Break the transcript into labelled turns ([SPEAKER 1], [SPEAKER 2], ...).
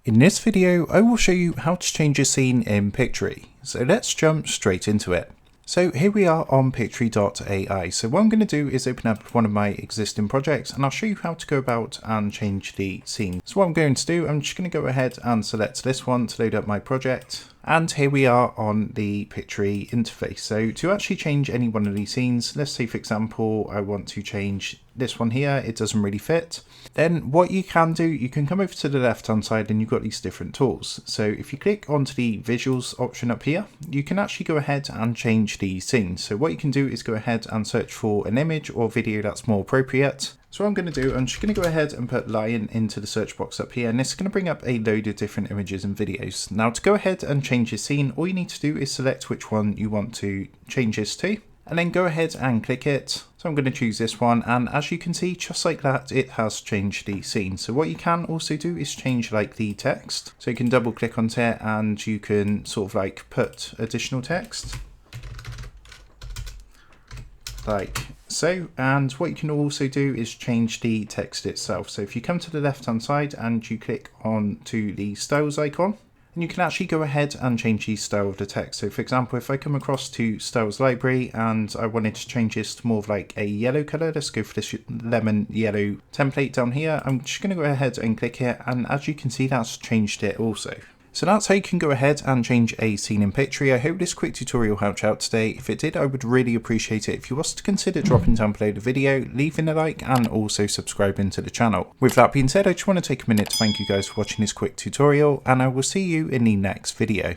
[SPEAKER 1] In this video, I will show you how to change a scene in Pictory. So let's jump straight into it. So here we are on Pictory.ai. So what I'm going to do is open up one of my existing projects and I'll show you how to go about and change the scene. So what I'm going to do, I'm just going to go ahead and select this one to load up my project. And here we are on the Pictory interface. So to actually change any one of these scenes, let's say for example, I want to change this one here, it doesn't really fit. Then what you can do, you can come over to the left hand side and you've got these different tools. So if you click onto the visuals option up here, you can actually go ahead and change the scene. So what you can do is go ahead and search for an image or video that's more appropriate. So what I'm going to do, I'm just going to go ahead and put lion into the search box up here, and this is going to bring up a load of different images and videos. Now to go ahead and change your scene, all you need to do is select which one you want to change this to, and then go ahead and click it. So I'm going to choose this one, and as you can see, just like that, it has changed the scene. So what you can also do is change like the text. So you can double click onto it and you can sort of like put additional text. Like so, and what you can also do is change the text itself. So if you come to the left hand side and you click on to the styles icon, and you can actually go ahead and change the style of the text. So for example, if I come across to styles library and I wanted to change this to more of like a yellow color, let's go for this lemon yellow template down here. I'm just going to go ahead and click it, and as you can see, that's changed it also. So that's how you can go ahead and change a scene in Pictory. I hope this quick tutorial helped you out today. If it did, I would really appreciate it if you was to consider dropping down below the video, leaving a like, and also subscribing to the channel. With that being said, I just want to take a minute to thank you guys for watching this quick tutorial, and I will see you in the next video.